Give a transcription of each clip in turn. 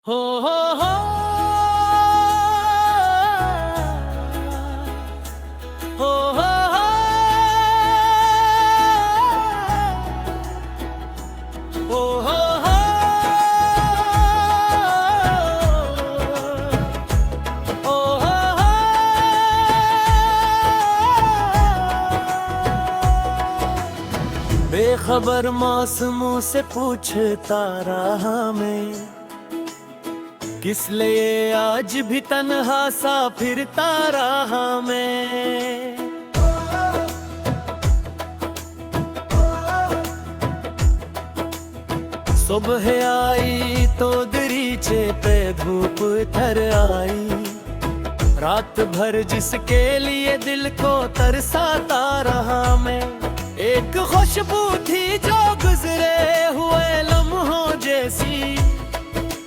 हो हो हो हो हो हो हो हो हो हो बेखबर मौसमों से पूछता रहा मैं, किस लिए आज भी तन्हा सा फिरता रहा मैं। सुबह आई तो दरीचे पे धूप उतर आई, रात भर जिसके लिए दिल को तरसाता रहा मैं। एक खुशबू थी जो गुजरे हुए लम्हों जैसी,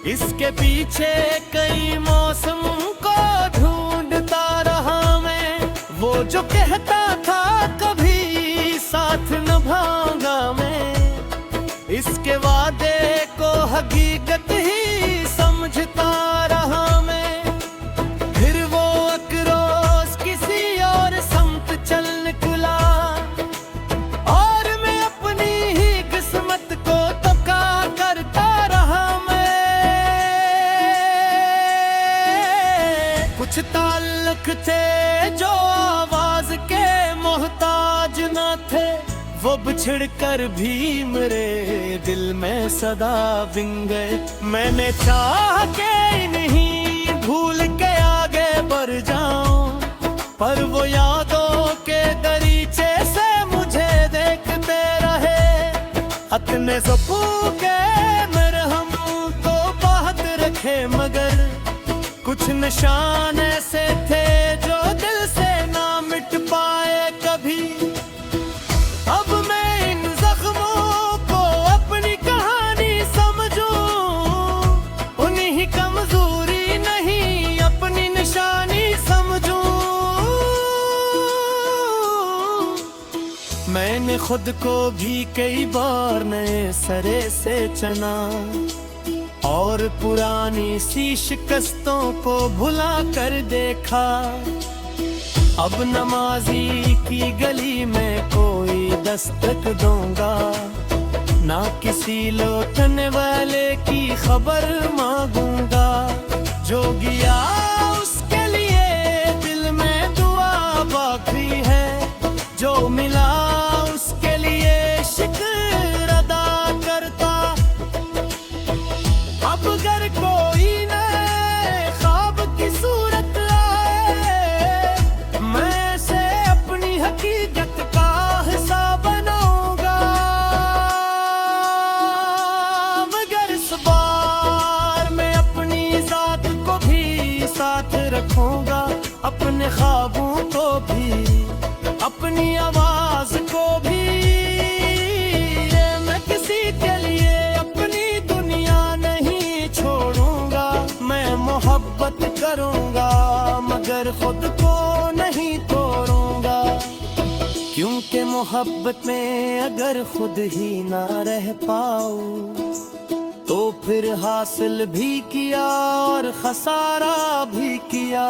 इसके पीछे कई मौसम को ढूंढता रहा मैं। वो जो कहता था कभी साथ निभाऊंगा मैं, इसके वादे को हकीकत ही समझता रहा मैं। फिर वो एक रोज किसी और समत चल निकला, और मैं अपनी ही किस्मत को तका करता रहा मैं। कुछ ताल्लुक थे जो आवाज के मोहताज न थे, वो बिछड़ कर भी मेरे दिल में सदा बिन गए। मैंने चाह के नहीं भूल के आगे बढ़ जाऊं, पर वो यादों के दरीचे से मुझे देखते रहे। अपने सपू के मरहम को बात रखे, मगर कुछ निशान ऐसे थे जो दिल से ना मिट पाए कभी। अब मैं इन जख्मों को अपनी कहानी समझूं, उन्हीं कमजोरी नहीं अपनी निशानी समझूं। मैंने खुद को भी कई बार नए सरे से चना, और पुरानी सी शिकस्तों को भुला कर देखा। अब नमाजी की गली में कोई दस्तक दूंगा, ना किसी लौटने वाले की खबर मांगूंगा। जो गया उसके लिए दिल में दुआ बाकी है, जो मिला उसके लिए शुक्र अदा करता। अब अगर कोई नए ख्वाब की सूरत आए, मैं से अपनी हकीकत का हिस्सा बनाऊंगा। मगर इस बार मैं अपनी जात को भी साथ रखूंगा, अपने ख्वाबों को भी, अपनी आवाज को भी। मैं किसी के लिए अपनी दुनिया नहीं छोड़ूंगा। मैं मोहब्बत करूंगा मगर खुद को नहीं तोड़ूंगा, क्योंकि मोहब्बत में अगर खुद ही ना रह पाऊं, तो फिर हासिल भी किया और खसारा भी किया।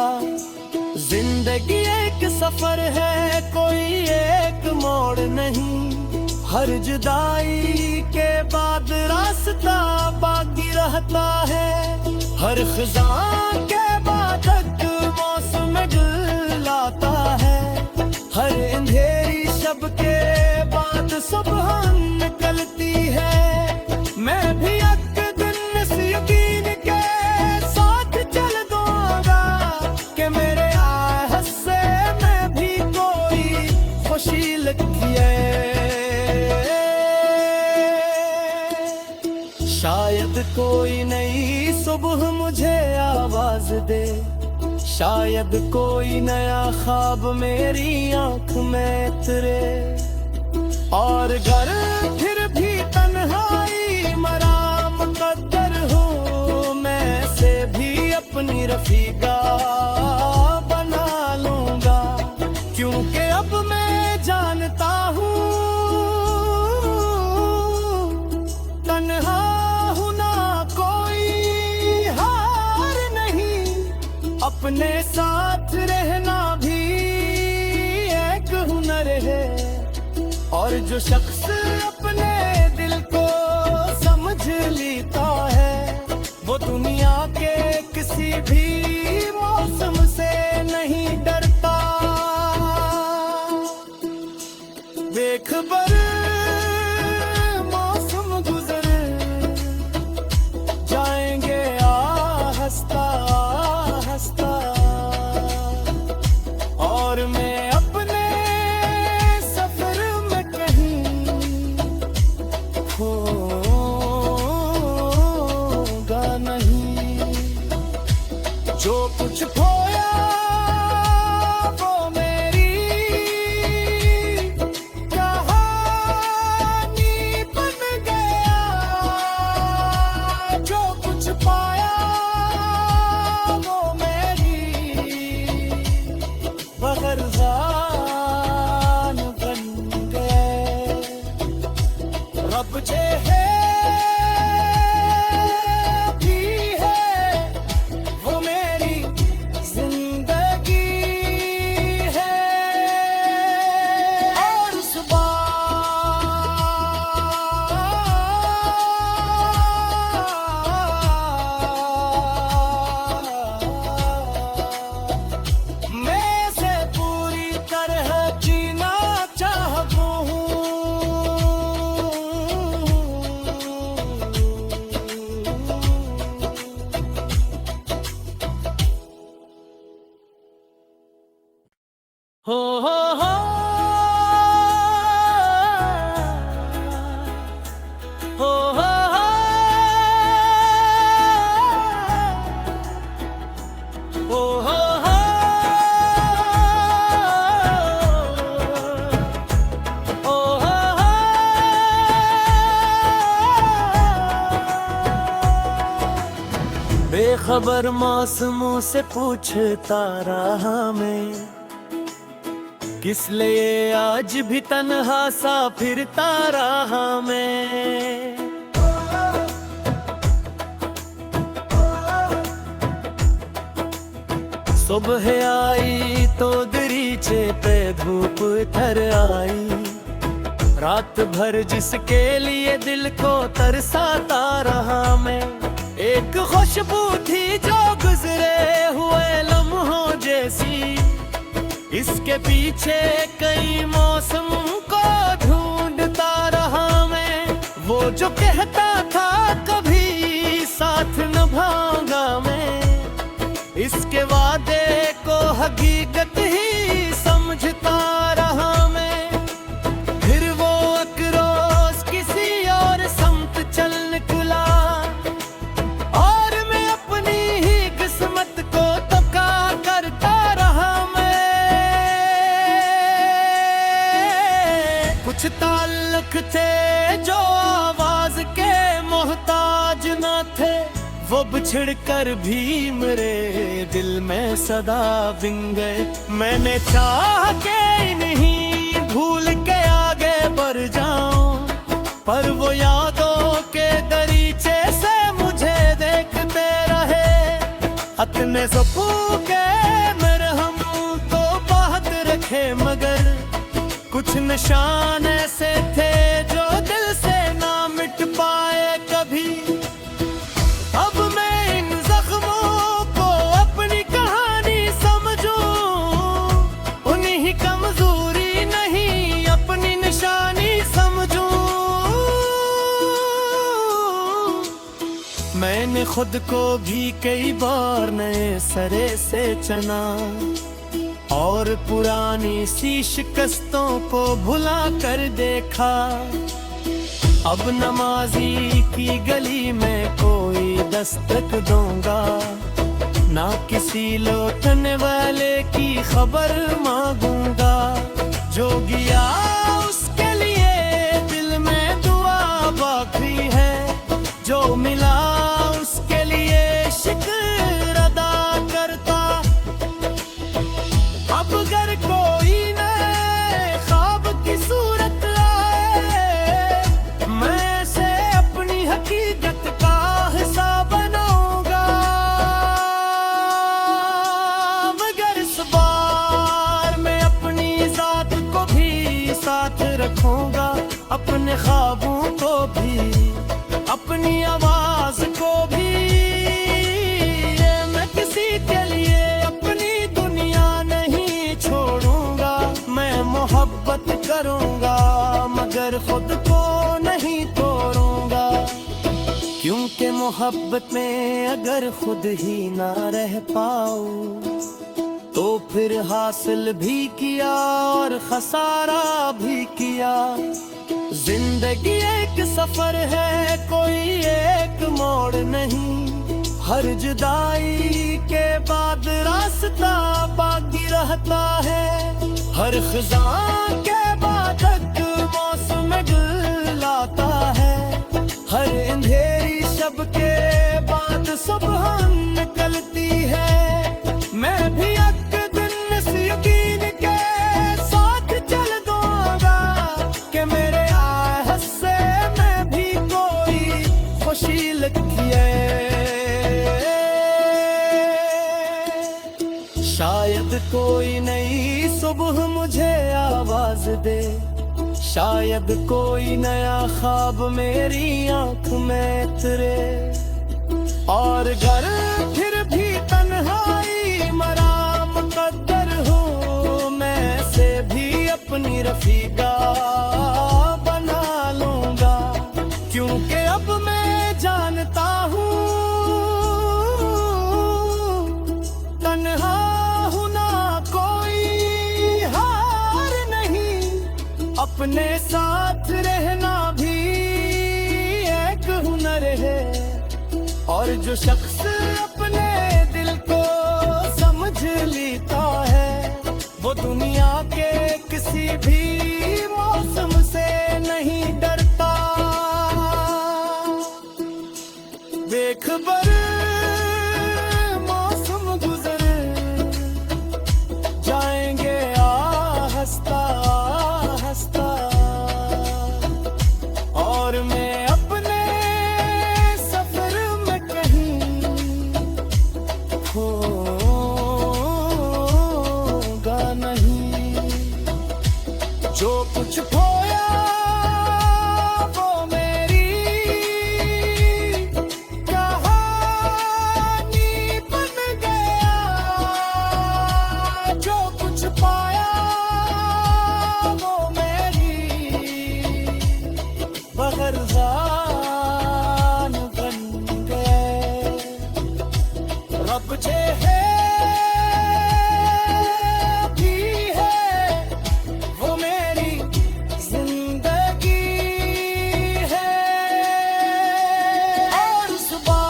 जिंदगी एक सफर है, कोई एक मोड़ नहीं। हर जुदाई के बाद रास्ता बाकी रहता है, हर खिज़ां के बाद एक मौसम लाता है। हर अंधेरी शब के बाद सुबह निकलती है। मैं भी एक दिन इस यकीन के साथ चल दूंगा कि मेरे आए से मैं भी कोई खुशी लगती है। शायद कोई नई सुबह मुझे आवाज दे, शायद कोई नया ख्वाब मेरी आंख में उतरे। और घर फिर भी तन्हाई मरा मुकद्दर हूँ, मैं से भी अपनी रफीका बना लूंगा। क्योंकि अब मैं जानता हूँ तन्हा हूँ ना कोई अपने साथ रहना भी एक हुनर है, और जो शख्स अपने दिल को समझ लेता है वो दुनिया के किसी भी मौसम से नहीं डरता। बेखबर मौसम गुजर जाएंगे हंसता हंसता, और मैं अपने सफर में कहीं खोगा नहीं। जो कुछ खोया वो मेरी कहानी बन गया, जो कुछ पाया वो मेरी बगरजान बन गए। रब जे है भी है वो मेरी जिंदगी है, और सुबह मैं से पूरी तरह जीना चाहता हूँ। हो हो हो हो हो हो हो बेखबर मौसमों से पूछता रहा मैं, किस लिए आज भी तन्हा सा फिरता रहा मैं। सुबह आई तो दरीचे पे धूप उतर आई, रात भर जिसके लिए दिल को तरसाता रहा मैं। एक खुशबू थी जो गुजरे हुए लम्हों जैसी, इसके पीछे कई मौसम को ढूंढता रहा मैं। वो जो कहता था कभी साथ निभाऊंगा मैं, इसके वादे को हकीकत ही समझता रहा मैं। फिर वो एक रोज किसी और समत चल निकला, और मैं अपनी ही किस्मत को तका करता रहा मैं। कुछ ताल्लुक थे जो आवाज के मोहताज न थे, वो बिछड़ कर भी मेरे दिल में सदा बिन गए। मैंने चाह के नहीं भूल के आगे बढ़ जाऊं, पर वो यादों के दरीचे से मुझे देखते रहे। अपने सपू के मरहम तो बात रखे, मगर कुछ निशान ऐसे थे जो दिल से ना मिट पाए कभी। अब मैं इन जख्मों को अपनी कहानी समझूं, उन्हीं कमजोरी नहीं अपनी निशानी समझूं। मैंने खुद को भी कई बार नए सरे से चना, और पुरानी सी शिकस्तों को भुला कर देखा। अब नमाजी की गली में कोई दस्तक दूंगा, ना किसी लौटने वाले की खबर मांगूंगा। जो गया उसके लिए दिल में दुआ बाकी है, जो मिला उसके लिए शुक्र अदा करता। अब अगर कोई नए ख्वाब की सूरत आए, मैं से अपनी हकीकत का हिस्सा बनाऊंगा। ख्वाबों को भी, अपनी आवाज को भी। ये मैं किसी के लिए अपनी दुनिया नहीं छोड़ूंगा। मैं मोहब्बत करूंगा मगर खुद को नहीं तोड़ूंगा, क्योंकि मोहब्बत में अगर खुद ही ना रह पाऊं तो फिर हासिल भी किया और खसारा भी किया। जिंदगी एक सफर है, कोई एक मोड़ नहीं। हर जुदाई के बाद रास्ता बाकी रहता है। हर खिज़ां के बाद एक मौसम गुल आता है। हर अंधेरी शब के बाद सुबह निकलती है। मैं भी एक दिन इस यकीन के साथ चल दूंगा कि मेरे आहट से मैं भी कोई खुशी लिखी है। शायद कोई नई सुबह मुझे आवाज दे, शायद कोई नया ख्वाब मेरी आंख में उतरे। और घर फिर भी तन्हाई मरा मुकद्दर हूँ, मैं से भी अपनी रफीका बना लूंगा। क्योंकि अब मैं जानता हूँ तन्हा हूँ ना कोई हार नहीं। अपने साथ रहना भी एक हुनर है। और जो शख्स अपने दिल को समझ लेता है, वो दुनिया के किसी भी मौसम से नहीं डरता। बेखबर मौसम गुजर जाएंगे हंसता हंसता, और मैं अपने सफर में कहीं खोगा नहीं। जो कुछ खोया वो मेरी कहानी बन गया। जो कुछ पाया वो मेरी बगरजान बन गए। रब जे है भी है वो मेरी जिंदगी है। और सुबह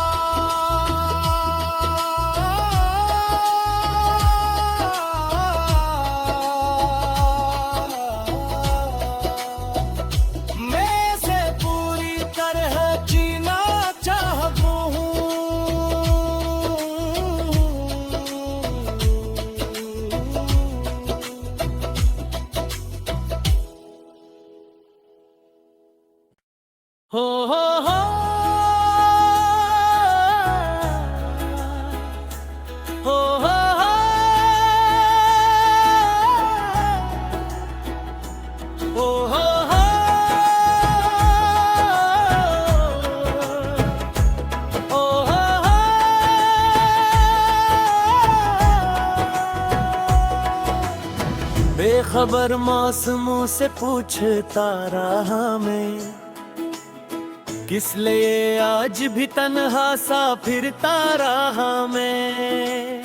मैं से पूरी तरह जीना चाहता हूँ। हो हो हो हो हो हो हो बेखबर मौसमों से पूछता रहा मैं, किस लिए आज भी तन्हा सा फिरता रहा मैं।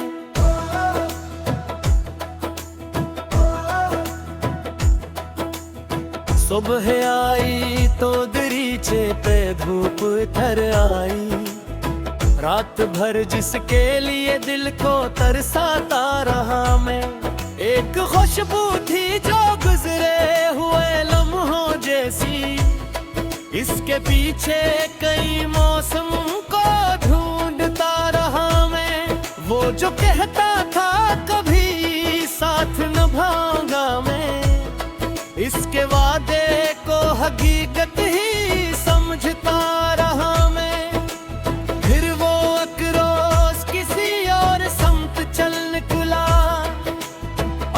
सुबह आई तो दरीचे पे धूप उतर आई। रात भर जिसके लिए दिल को तरसाता रहा मैं। एक खुशबू थी जो गुजरे हुए लम्हों जैसी, इसके पीछे कई मौसम को ढूंढता रहा मैं। वो जो कहता था कभी साथ निभाऊंगा मैं, इसके वादे को हकीकत ही समझता रहा मैं। फिर वो एक रोज किसी और समत चल निकला,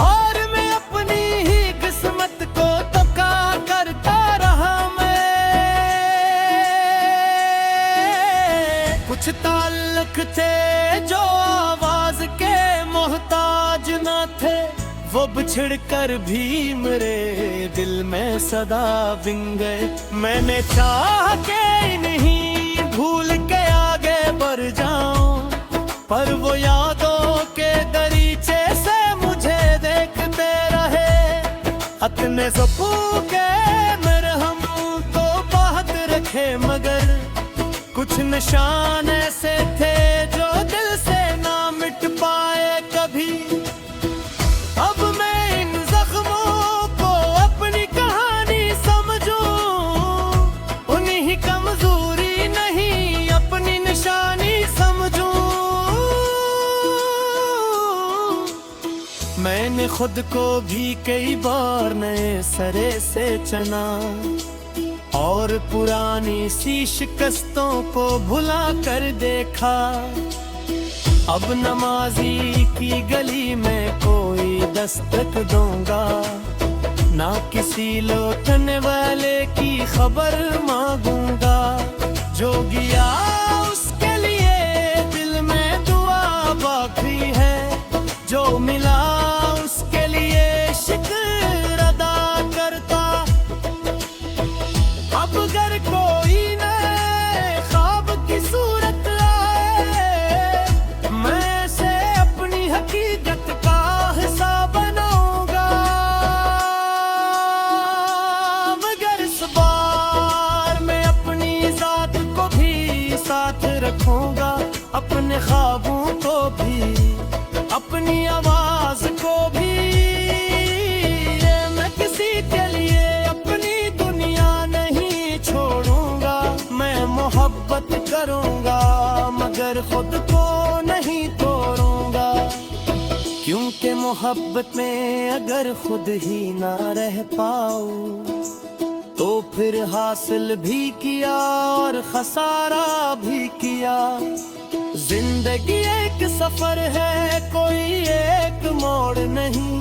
और मैं अपनी ही किस्मत को तका करता रहा मैं। ताल्लुक थे जो आवाज के मोहताज न थे, वो बिछड़ कर भी मेरे दिल में सदा बिन गए। मैंने चाहा के नहीं भूल के आगे बढ़ जाऊं, पर वो यादों के दरीचे से मुझे देखते रहे। अपने सपू के मरहम तो बात रखे, मगर कुछ निशान ऐसे थे जो दिल से ना मिट पाए कभी। अब मैं इन जख्मों को अपनी कहानी समझूं, उन्हीं कमजोरी नहीं अपनी निशानी समझूं। मैंने खुद को भी कई बार नए सरे से चुना, और पुरानी सी शिकस्तों को भुला कर देखा। अब नमाजी की गली में कोई दस्तक दूंगा, ना किसी लौटने वाले की खबर मांगूंगा। जो गया उसके लिए दिल में दुआ बाकी है, जो मिला उसके लिए शुक्र अदा करता। अब अगर कोई नए ख्वाब की सूरत आए, मैं से अपनी हकीकत का हिस्सा बनाऊंगा। मगर इस बार मैं अपनी जात को भी साथ रखूंगा, अपने ख्वाबों को भी, अपनी आवाज को भी। मैं किसी के लिए अपनी दुनिया नहीं छोड़ूंगा। मैं मोहब्बत करूंगा मगर खुद को नहीं तोड़ूंगा, क्योंकि मोहब्बत में अगर खुद ही ना रह पाऊं, तो फिर हासिल भी किया और खसारा भी किया। जिंदगी एक सफर है, कोई एक मोड़ नहीं।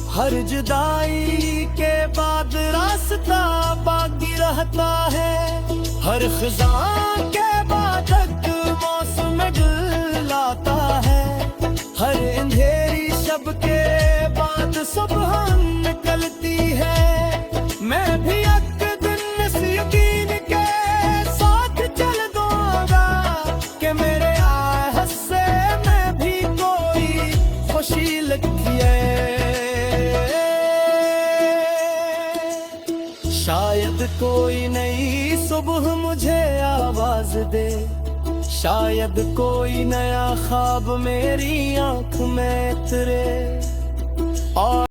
हर जुदाई के बाद रास्ता बाकी रहता है, हर खिज़ां के बाद एक मौसम लाता है। हर अंधेरी शब के बाद सुबह निकलती है। मैं भी एक दिन इस यकीन के साथ चल दूंगा कि मेरे आहत से मैं भी कोई खुशी लगती है। शायद कोई नई सुबह मुझे आवाज दे, शायद कोई नया ख्वाब मेरी आंख में उतरे। और